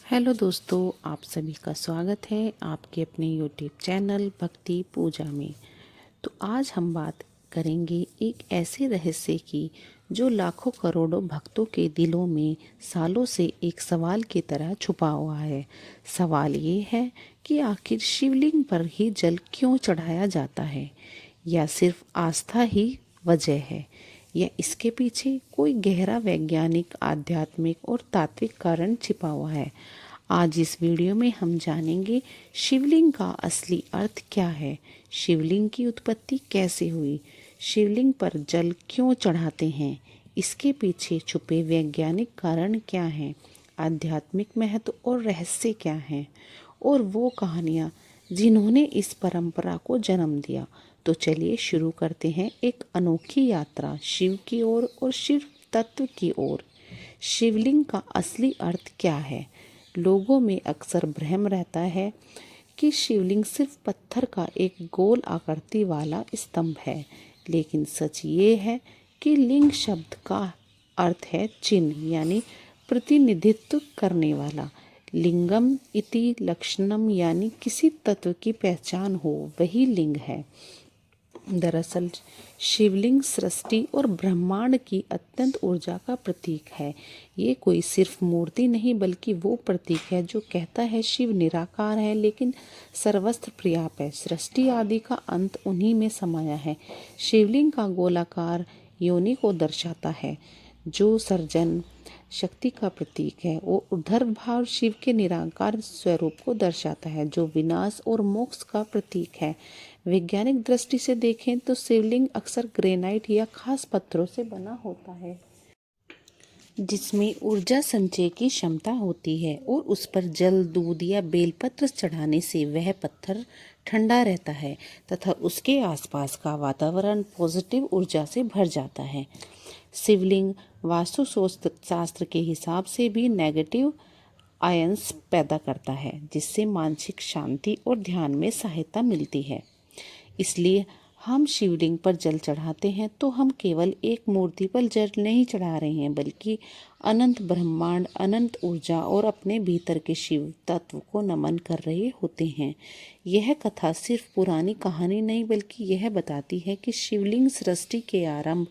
Hello दोस्तों, आप सभी का स्वागत है आपके अपने यूट्यूब चैनल भक्ति पूजा में। तो आज हम बात करेंगे एक ऐसे रहस्य की जो लाखों करोड़ों भक्तों के दिलों में सालों से एक सवाल की तरह छुपा हुआ है। सवाल ये है कि आखिर शिवलिंग पर ही जल क्यों चढ़ाया जाता है, या सिर्फ आस्था ही वजह है, या इसके पीछे कोई गहरा वैज्ञानिक, आध्यात्मिक और तात्विक कारण छिपा हुआ है। आज इस वीडियो में हम जानेंगे शिवलिंग का असली अर्थ क्या है, शिवलिंग की उत्पत्ति कैसे हुई, शिवलिंग पर जल क्यों चढ़ाते हैं, इसके पीछे छुपे वैज्ञानिक कारण क्या हैं, आध्यात्मिक महत्व और रहस्य क्या हैं, और वो कहानियाँ जिन्होंने इस परंपरा को जन्म दिया। तो चलिए शुरू करते हैं एक अनोखी यात्रा शिव की ओर और शिव तत्व की ओर। शिवलिंग का असली अर्थ क्या है? लोगों में अक्सर भ्रम रहता है कि शिवलिंग सिर्फ पत्थर का एक गोल आकृति वाला स्तंभ है, लेकिन सच ये है कि लिंग शब्द का अर्थ है चिन्ह, यानी प्रतिनिधित्व करने वाला। लिंगम इति लक्षणम, यानी किसी तत्व की पहचान हो, वही लिंग है। दरअसल शिवलिंग सृष्टि और ब्रह्मांड की अत्यंत ऊर्जा का प्रतीक है। ये कोई सिर्फ मूर्ति नहीं, बल्कि वो प्रतीक है जो कहता है शिव निराकार है लेकिन सर्वस्त्र पर्याप्त है। सृष्टि आदि का अंत उन्हीं में समाया है। शिवलिंग का गोलाकार योनि को दर्शाता है, जो सर्जन शक्ति का प्रतीक है। वो ऊर्ध्व भाव शिव के निराकार स्वरूप को दर्शाता है, जो विनाश और मोक्ष का प्रतीक है। वैज्ञानिक दृष्टि से देखें तो शिवलिंग अक्सर ग्रेनाइट या खास पत्थरों से बना होता है, जिसमें ऊर्जा संचय की क्षमता होती है, और उस पर जल, दूध या बेलपत्र चढ़ाने से वह पत्थर ठंडा रहता है तथा उसके आसपास का वातावरण पॉजिटिव ऊर्जा से भर जाता है। शिवलिंग वास्तु शास्त्र के हिसाब से भी नेगेटिव आयंस पैदा करता है, जिससे मानसिक शांति और ध्यान में सहायता मिलती है। इसलिए हम शिवलिंग पर जल चढ़ाते हैं तो हम केवल एक मूर्ति पर जल नहीं चढ़ा रहे हैं, बल्कि अनंत ब्रह्मांड, अनंत ऊर्जा और अपने भीतर के शिव तत्व को नमन कर रहे होते हैं। यह कथा सिर्फ पुरानी कहानी नहीं, बल्कि यह बताती है कि शिवलिंग सृष्टि के आरंभ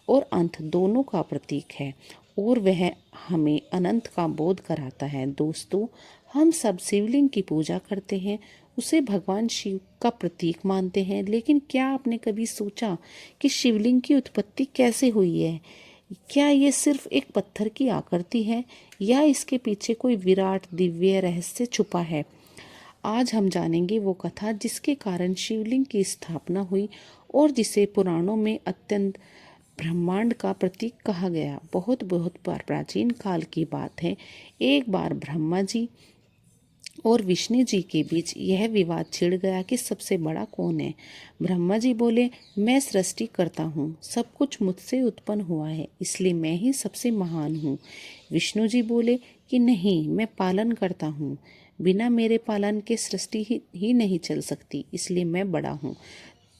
और अंत दोनों का प्रतीक है, और वह हमें अनंत का बोध कराता है। दोस्तों, हम सब शिवलिंग की पूजा करते हैं, उसे भगवान शिव का प्रतीक मानते हैं, लेकिन क्या आपने कभी सोचा कि शिवलिंग की उत्पत्ति कैसे हुई है? क्या ये सिर्फ एक पत्थर की आकृति है, या इसके पीछे कोई विराट दिव्य रहस्य छुपा है? आज हम जानेंगे वो कथा जिसके कारण शिवलिंग की स्थापना हुई और जिसे पुराणों में अत्यंत ब्रह्मांड का प्रतीक कहा गया। बहुत बहुत बार प्राचीन काल की बात है। एक बार ब्रह्मा जी और विष्णु जी के बीच यह विवाद छिड़ गया कि सबसे बड़ा कौन है। ब्रह्मा जी बोले, मैं सृष्टि करता हूँ, सब कुछ मुझसे उत्पन्न हुआ है, इसलिए मैं ही सबसे महान हूँ। विष्णु जी बोले कि नहीं, मैं पालन करता हूँ, बिना मेरे पालन के सृष्टि ही नहीं चल सकती, इसलिए मैं बड़ा हूँ।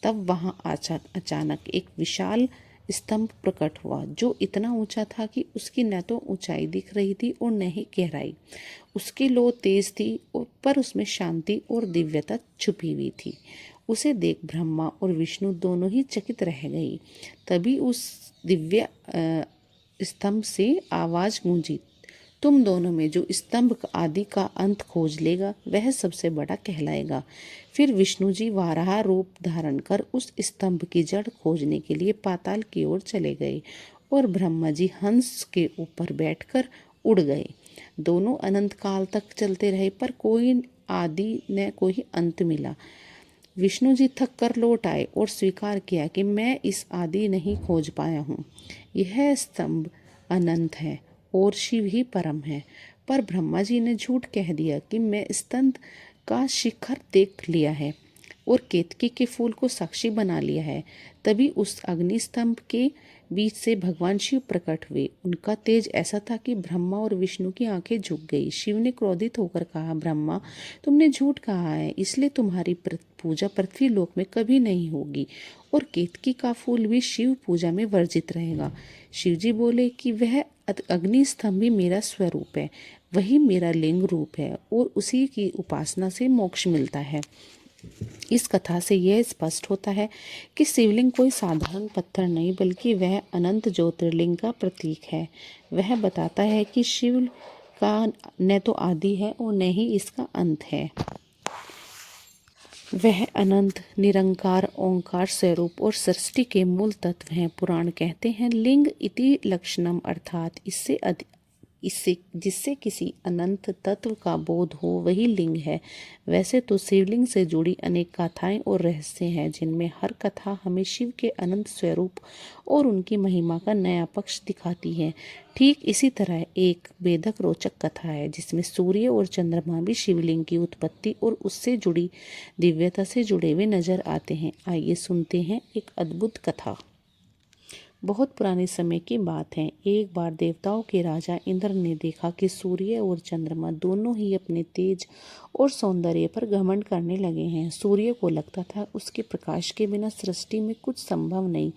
तब वहाँ अचानक एक विशाल स्तंभ प्रकट हुआ, जो इतना ऊंचा था कि उसकी न तो ऊंचाई दिख रही थी और न ही गहराई। उसकी लौ तेज थी, पर उसमें शांति और दिव्यता छुपी हुई थी। उसे देख ब्रह्मा और विष्णु दोनों ही चकित रह गई। तभी उस दिव्य स्तंभ से आवाज गूंजी, तुम दोनों में जो स्तंभ आदि का अंत खोज लेगा, वह सबसे बड़ा कहलाएगा। फिर विष्णु जी वाराह रूप धारण कर उस स्तंभ की जड़ खोजने के लिए पाताल की ओर चले गए, और ब्रह्मा जी हंस के ऊपर बैठकर उड़ गए। दोनों अनंत काल तक चलते रहे, पर कोई आदि न कोई अंत मिला। विष्णु जी थक कर लौट आए और स्वीकार किया कि मैं इस आदि नहीं खोज पाया हूँ। यह स्तंभ अनंत है और शिव ही परम है। पर ब्रह्मा जी ने झूठ कह दिया कि मैं स्तंभ का शिखर देख लिया है और केतकी के फूल को साक्षी बना लिया है। तभी उस अग्नि स्तंभ के बीच से भगवान शिव प्रकट हुए। उनका तेज ऐसा था कि ब्रह्मा और विष्णु की आंखें झुक गई। शिव ने क्रोधित होकर कहा, ब्रह्मा, तुमने झूठ कहा है, इसलिए तुम्हारी पूजा पृथ्वी लोक में कभी नहीं होगी, और केतकी का फूल भी शिव पूजा में वर्जित रहेगा। शिव जी बोले कि वह अग्नि स्तंभ भी मेरा स्वरूप है, वही मेरा लिंग रूप है और उसी की उपासना से मोक्ष मिलता है। इस कथा से यह स्पष्ट होता है कि शिवलिंग कोई साधारण पत्थर नहीं बल्कि वह अनंत ज्योतिर्लिंग का प्रतीक है। वह बताता है कि शिव का न तो आदि है और न ही इसका अंत है। वह अनंत निरंकार ओंकार स्वरूप और सृष्टि के मूल तत्व हैं। पुराण कहते हैं लिंग इति लक्षणम, अर्थात इससे जिससे किसी अनंत तत्व का बोध हो वही लिंग है। वैसे तो शिवलिंग से जुड़ी अनेक कथाएं और रहस्य हैं, जिनमें हर कथा हमें शिव के अनंत स्वरूप और उनकी महिमा का नया पक्ष दिखाती है। ठीक इसी तरह एक वेदक रोचक कथा है जिसमें सूर्य और चंद्रमा भी शिवलिंग की उत्पत्ति और उससे जुड़ी दिव्यता से जुड़े हुए नजर आते हैं। आइए सुनते हैं एक अद्भुत कथा। बहुत पुराने समय की बात है। एक बार देवताओं के राजा इंद्र ने देखा कि सूर्य और चंद्रमा दोनों ही अपने तेज और सौंदर्य पर घमंड करने लगे हैं। सूर्य को लगता था उसके प्रकाश के बिना सृष्टि में कुछ संभव नहीं,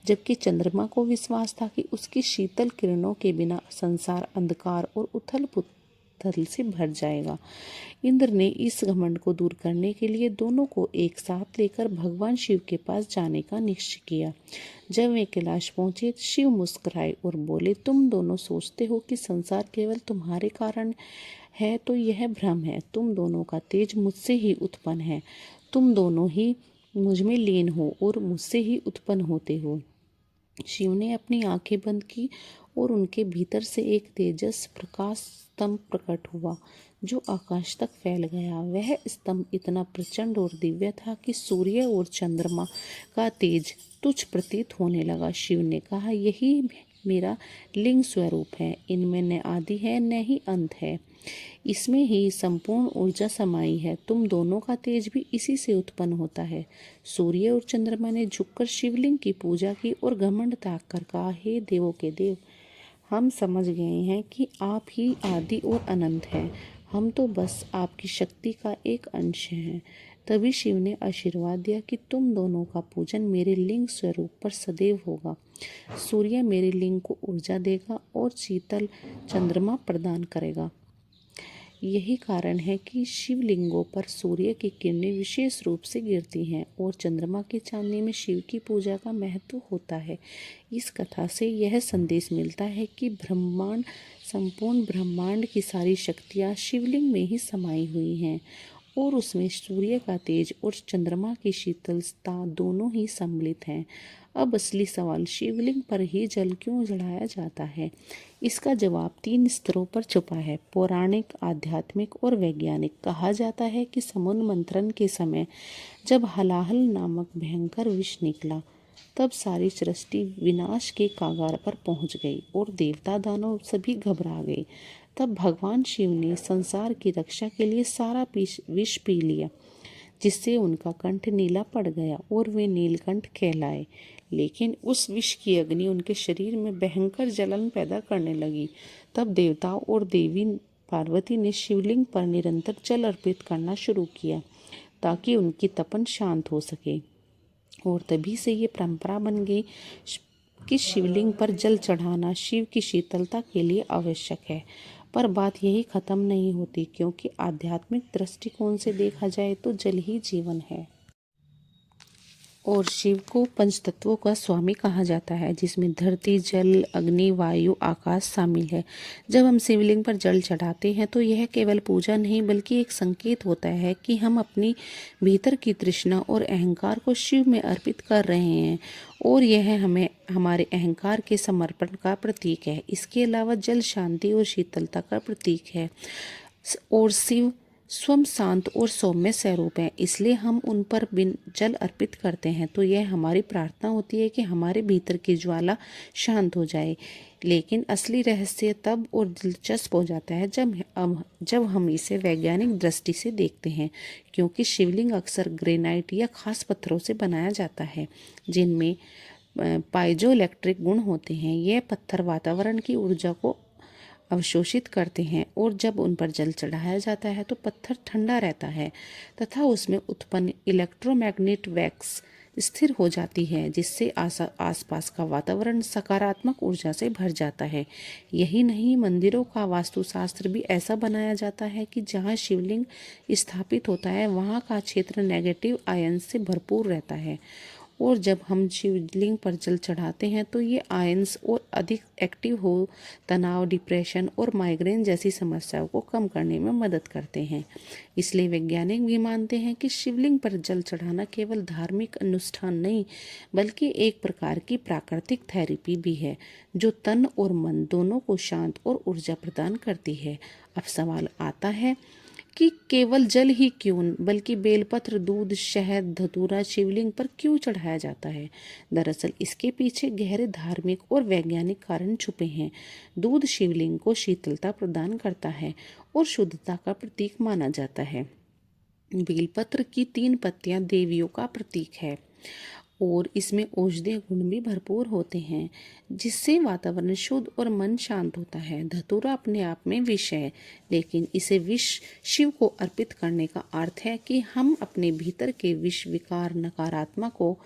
जबकि चंद्रमा को विश्वास था कि उसकी शीतल किरणों के बिना संसार अंधकार और उथल पुथल से भर जाएगा। इंद्र ने इस घमंड को दूर करने के लिए दोनों को एक साथ लेकर भगवान शिव के पास जाने का निश्चय किया। जब वे कैलाश पहुंचे तो शिव मुस्कुराए और बोले, तुम दोनों सोचते हो कि संसार केवल तुम्हारे कारण है, तो यह भ्रम है। तुम दोनों का तेज मुझसे ही उत्पन्न है। तुम दोनों ही मुझ में लीन हो और मुझसे ही उत्पन्न होते हो। शिव ने अपनी आंखें बंद की और उनके भीतर से एक तेजस प्रकाश स्तंभ प्रकट हुआ जो आकाश तक फैल गया। वह स्तंभ इतना प्रचंड और दिव्य था कि सूर्य और चंद्रमा का तेज तुच्छ प्रतीत होने लगा। शिव ने कहा, यही मेरा लिंग स्वरूप है। इनमें न आदि है न ही अंत है, इसमें ही संपूर्ण ऊर्जा समाई है। तुम दोनों का तेज भी इसी से उत्पन्न होता है। सूर्य और चंद्रमा ने झुककर शिवलिंग की पूजा की और घमंड त्याग कर कहा, हे देवों के देव, हम समझ गए हैं कि आप ही आदि और अनंत हैं। हम तो बस आपकी शक्ति का एक अंश हैं। तभी शिव ने आशीर्वाद दिया कि तुम दोनों का पूजन मेरे लिंग स्वरूप पर सदैव होगा। सूर्य मेरे लिंग को ऊर्जा देगा और शीतल चंद्रमा प्रदान करेगा। यही कारण है कि शिवलिंगों पर सूर्य की किरणें विशेष रूप से गिरती हैं और चंद्रमा की चांदनी में शिव की पूजा का महत्व होता है। इस कथा से यह संदेश मिलता है कि संपूर्ण ब्रह्मांड की सारी शक्तियाँ शिवलिंग में ही समाई हुई हैं और उसमें सूर्य का तेज और चंद्रमा की शीतलता दोनों ही सम्मिलित हैं। अब असली सवाल, शिवलिंग पर ही जल क्यों चढ़ाया जाता है? इसका जवाब 3 स्तरों पर छुपा है, पौराणिक, आध्यात्मिक और वैज्ञानिक। कहा जाता है कि समुद्र मंथन के समय जब हलाहल नामक भयंकर विष निकला, तब सारी सृष्टि विनाश के कागार पर पहुंच गई और देवता दानव सभी घबरा गए। तब भगवान शिव ने संसार की रक्षा के लिए सारा विष पी लिया, जिससे उनका कंठ नीला पड़ गया और वे नीलकंठ कहलाए। लेकिन उस विष की अग्नि उनके शरीर में भयंकर जलन पैदा करने लगी। तब देवताओं और देवी पार्वती ने शिवलिंग पर निरंतर जल अर्पित करना शुरू किया ताकि उनकी तपन शांत हो सके। और तभी से ये परंपरा बन गई कि शिवलिंग पर जल चढ़ाना शिव की शीतलता के लिए आवश्यक है। पर बात यही खत्म नहीं होती, क्योंकि आध्यात्मिक दृष्टिकोण से देखा जाए तो जल ही जीवन है और शिव को पंचतत्वों का स्वामी कहा जाता है, जिसमें धरती, जल, अग्नि, वायु, आकाश शामिल है। जब हम शिवलिंग पर जल चढ़ाते हैं तो यह केवल पूजा नहीं बल्कि एक संकेत होता है कि हम अपनी भीतर की तृष्णा और अहंकार को शिव में अर्पित कर रहे हैं और यह हमें हमारे अहंकार के समर्पण का प्रतीक है। इसके अलावा जल शांति और शीतलता का प्रतीक है और शिव स्वयं शांत और सौम्य स्वरूप हैं, इसलिए हम उन पर बिन जल अर्पित करते हैं तो यह हमारी प्रार्थना होती है कि हमारे भीतर की ज्वाला शांत हो जाए। लेकिन असली रहस्य तब और दिलचस्प हो जाता है जब हम इसे वैज्ञानिक दृष्टि से देखते हैं, क्योंकि शिवलिंग अक्सर ग्रेनाइट या खास पत्थरों से बनाया जाता है जिनमें पाइजो इलेक्ट्रिक गुण होते हैं। यह पत्थर वातावरण की ऊर्जा को अवशोषित करते हैं और जब उन पर जल चढ़ाया जाता है तो पत्थर ठंडा रहता है तथा उसमें उत्पन्न इलेक्ट्रोमैग्नेट वैक्स स्थिर हो जाती है, जिससे आसपास का वातावरण सकारात्मक ऊर्जा से भर जाता है। यही नहीं, मंदिरों का वास्तुशास्त्र भी ऐसा बनाया जाता है कि जहाँ शिवलिंग स्थापित होता है वहाँ का क्षेत्र नेगेटिव आयन से भरपूर रहता है और जब हम शिवलिंग पर जल चढ़ाते हैं तो ये आयंस और अधिक एक्टिव हो तनाव, डिप्रेशन और माइग्रेन जैसी समस्याओं को कम करने में मदद करते हैं। इसलिए वैज्ञानिक भी मानते हैं कि शिवलिंग पर जल चढ़ाना केवल धार्मिक अनुष्ठान नहीं बल्कि एक प्रकार की प्राकृतिक थेरेपी भी है जो तन और मन दोनों को शांत और ऊर्जा प्रदान करती है। अब सवाल आता है कि केवल जल ही क्यों बल्कि बेलपत्र, दूध, शहद, धतूरा शिवलिंग पर क्यों चढ़ाया जाता है। दरअसल इसके पीछे गहरे धार्मिक और वैज्ञानिक कारण छुपे हैं। दूध शिवलिंग को शीतलता प्रदान करता है और शुद्धता का प्रतीक माना जाता है। बेलपत्र की 3 पत्तियां देवियों का प्रतीक है और इसमें औषधीय गुण भी भरपूर होते हैं जिससे वातावरण शुद्ध और मन शांत होता है। धतूरा अपने आप में विष है, लेकिन इसे विष शिव को अर्पित करने का अर्थ है कि हम अपने भीतर के विष, विकार, नकारात्मक को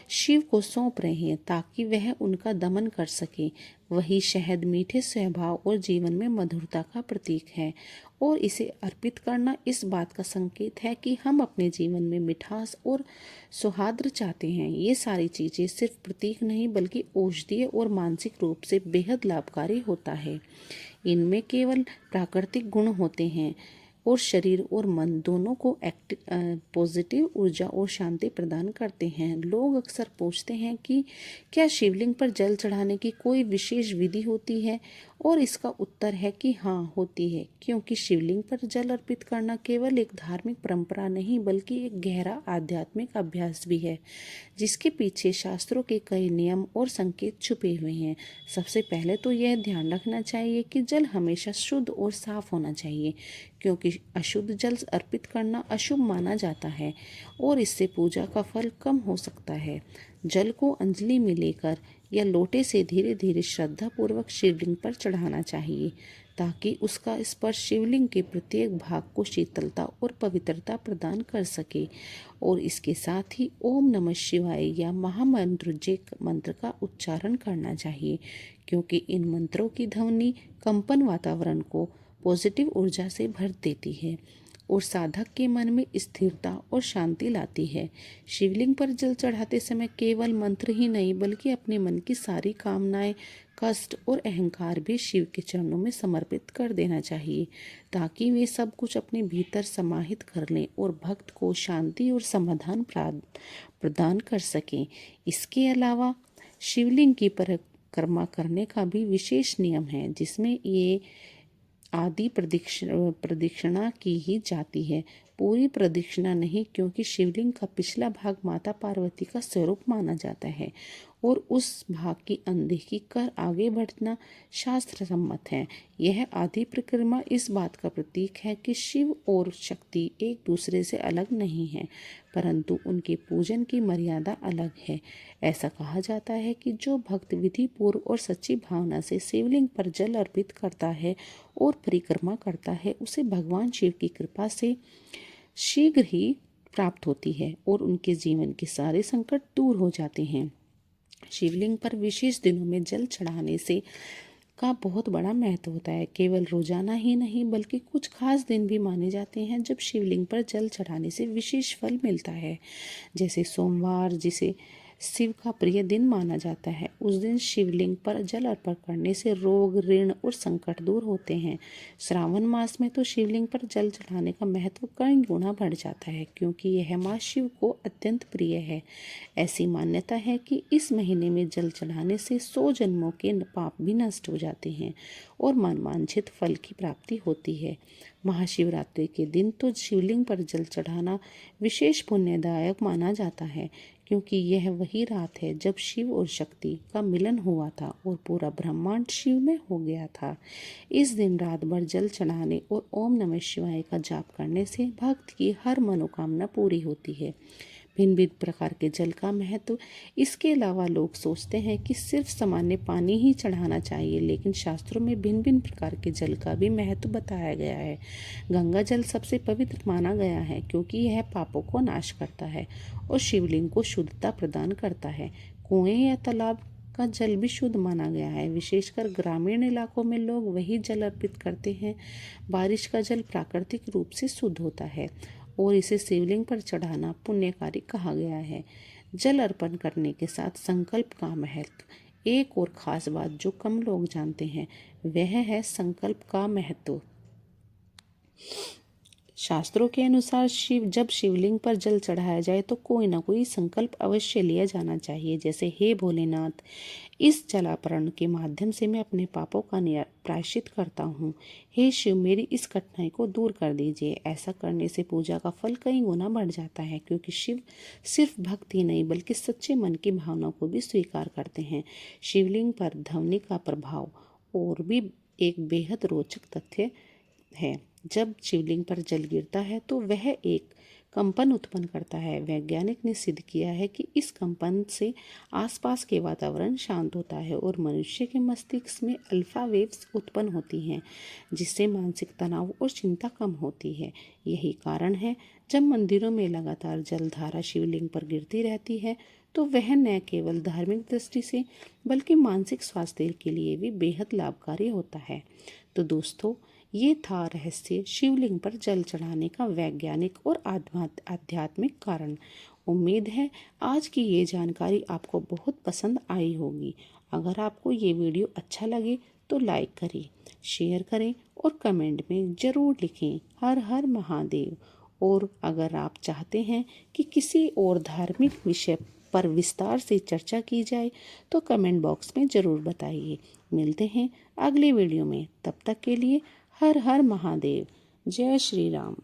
शिव को सौंप रहे हैं ताकि वह उनका दमन कर सके। वही शहद मीठे स्वभाव और जीवन में मधुरता का प्रतीक है और इसे अर्पित करना इस बात का संकेत है कि हम अपने जीवन में मिठास और सौहार्द चाहते हैं। ये सारी चीज़ें सिर्फ प्रतीक नहीं बल्कि औषधीय और मानसिक रूप से बेहद लाभकारी होता है। इनमें केवल प्राकृतिक गुण होते हैं और शरीर और मन दोनों को पॉजिटिव ऊर्जा और शांति प्रदान करते हैं। लोग अक्सर पूछते हैं कि क्या शिवलिंग पर जल चढ़ाने की कोई विशेष विधि होती है और इसका उत्तर है कि हाँ, होती है, क्योंकि शिवलिंग पर जल अर्पित करना केवल एक धार्मिक परंपरा नहीं बल्कि एक गहरा आध्यात्मिक अभ्यास भी है जिसके पीछे शास्त्रों के कई नियम और संकेत छुपे हुए हैं। सबसे पहले तो यह ध्यान रखना चाहिए कि जल हमेशा शुद्ध और साफ होना चाहिए, क्योंकि अशुद्ध जल अर्पित करना अशुभ माना जाता है और इससे पूजा का फल कम हो सकता है। जल को अंजलि में लेकर या लोटे से धीरे धीरे श्रद्धापूर्वक शिवलिंग पर चढ़ाना चाहिए ताकि उसका स्पर्श शिवलिंग के प्रत्येक भाग को शीतलता और पवित्रता प्रदान कर सके। और इसके साथ ही ओम नमः शिवाय या महामंत्र जय मंत्र का उच्चारण करना चाहिए, क्योंकि इन मंत्रों की ध्वनि कंपन वातावरण को पॉजिटिव ऊर्जा से भर देती है और साधक के मन में स्थिरता और शांति लाती है। शिवलिंग पर जल चढ़ाते समय केवल मंत्र ही नहीं बल्कि अपने मन की सारी कामनाएं, कष्ट और अहंकार भी शिव के चरणों में समर्पित कर देना चाहिए ताकि वे सब कुछ अपने भीतर समाहित कर लें और भक्त को शांति और समाधान प्रदान कर सकें। इसके अलावा शिवलिंग की परिक्रमा करने का भी विशेष नियम है जिसमें ये आदि प्रदक्षिणा की ही जाती है, पूरी प्रदक्षिणा नहीं, क्योंकि शिवलिंग का पिछला भाग माता पार्वती का स्वरूप माना जाता है और उस भाग की अनदेखी कर आगे बढ़ना शास्त्र सम्मत है। यह आदि परिक्रमा इस बात का प्रतीक है कि शिव और शक्ति एक दूसरे से अलग नहीं है, परंतु उनके पूजन की मर्यादा अलग है। ऐसा कहा जाता है कि जो भक्त विधि पूर्व और सच्ची भावना से शिवलिंग पर जल अर्पित करता है और परिक्रमा करता है उसे भगवान शिव की कृपा से शीघ्र ही प्राप्त होती है और उनके जीवन के सारे संकट दूर हो जाते हैं। शिवलिंग पर विशेष दिनों में जल चढ़ाने से का बहुत बड़ा महत्व होता है। केवल रोजाना ही नहीं बल्कि कुछ खास दिन भी माने जाते हैं जब शिवलिंग पर जल चढ़ाने से विशेष फल मिलता है। जैसे सोमवार, जिसे शिव का प्रिय दिन माना जाता है, उस दिन शिवलिंग पर जल अर्पण करने से रोग, ऋण और संकट दूर होते हैं। श्रावण मास में तो शिवलिंग पर जल चढ़ाने का महत्व कई गुना बढ़ जाता है क्योंकि यह मास शिव को अत्यंत प्रिय है। ऐसी मान्यता है कि इस महीने में जल चढ़ाने से 100 जन्मों के पाप भी नष्ट हो जाते हैं और मनवांछित फल की प्राप्ति होती है। महाशिवरात्रि के दिन तो शिवलिंग पर जल चढ़ाना विशेष पुण्यदायक माना जाता है क्योंकि यह वही रात है जब शिव और शक्ति का मिलन हुआ था और पूरा ब्रह्मांड शिव में हो गया था। इस दिन रात भर जल चढ़ाने और ओम नमः शिवाय का जाप करने से भक्त की हर मनोकामना पूरी होती है। भिन्न भिन्न प्रकार के जल का महत्व। इसके अलावा लोग सोचते हैं कि सिर्फ सामान्य पानी ही चढ़ाना चाहिए, लेकिन शास्त्रों में भिन्न भिन्न प्रकार के जल का भी महत्व बताया गया है। गंगा जल सबसे पवित्र माना गया है क्योंकि यह पापों को नाश करता है और शिवलिंग को शुद्धता प्रदान करता है। कुएं या तालाब का जल भी शुद्ध माना गया है। विशेषकर ग्रामीण इलाकों में लोग वही जल अर्पित करते हैं। बारिश का जल प्राकृतिक रूप से शुद्ध होता है और इसे शिवलिंग पर चढ़ाना पुण्यकारी कहा गया है। जल अर्पण करने के साथ संकल्प का महत्व। एक और खास बात जो कम लोग जानते हैं वह है संकल्प का महत्व। शास्त्रों के अनुसार जब शिवलिंग पर जल चढ़ाया जाए तो कोई ना कोई संकल्प अवश्य लिया जाना चाहिए, जैसे हे भोलेनाथ, इस जलापर्पण के माध्यम से मैं अपने पापों का प्रायश्चित करता हूँ। हे शिव, मेरी इस कठिनाई को दूर कर दीजिए। ऐसा करने से पूजा का फल कई गुना बढ़ जाता है, क्योंकि शिव सिर्फ भक्ति नहीं बल्कि सच्चे मन की भावना को भी स्वीकार करते हैं। शिवलिंग पर ध्वनि का प्रभाव और भी एक बेहद रोचक तथ्य है। जब शिवलिंग पर जल गिरता है तो वह एक कंपन उत्पन्न करता है। वैज्ञानिक ने सिद्ध किया है कि इस कंपन से आसपास के वातावरण शांत होता है और मनुष्य के मस्तिष्क में अल्फा वेव्स उत्पन्न होती हैं, जिससे मानसिक तनाव और चिंता कम होती है। यही कारण है जब मंदिरों में लगातार जलधारा शिवलिंग पर गिरती रहती है तो वह न केवल धार्मिक दृष्टि से बल्कि मानसिक स्वास्थ्य के लिए भी बेहद लाभकारी होता है। तो दोस्तों, ये था रहस्य शिवलिंग पर जल चढ़ाने का वैज्ञानिक और आध्यात्मिक कारण। उम्मीद है आज की ये जानकारी आपको बहुत पसंद आई होगी। अगर आपको ये वीडियो अच्छा लगे तो लाइक करें, शेयर करें और कमेंट में ज़रूर लिखें हर हर महादेव। और अगर आप चाहते हैं कि किसी और धार्मिक विषय पर विस्तार से चर्चा की जाए तो कमेंट बॉक्स में ज़रूर बताइए। मिलते हैं अगले वीडियो में, तब तक के लिए हर हर महादेव। जय श्री राम।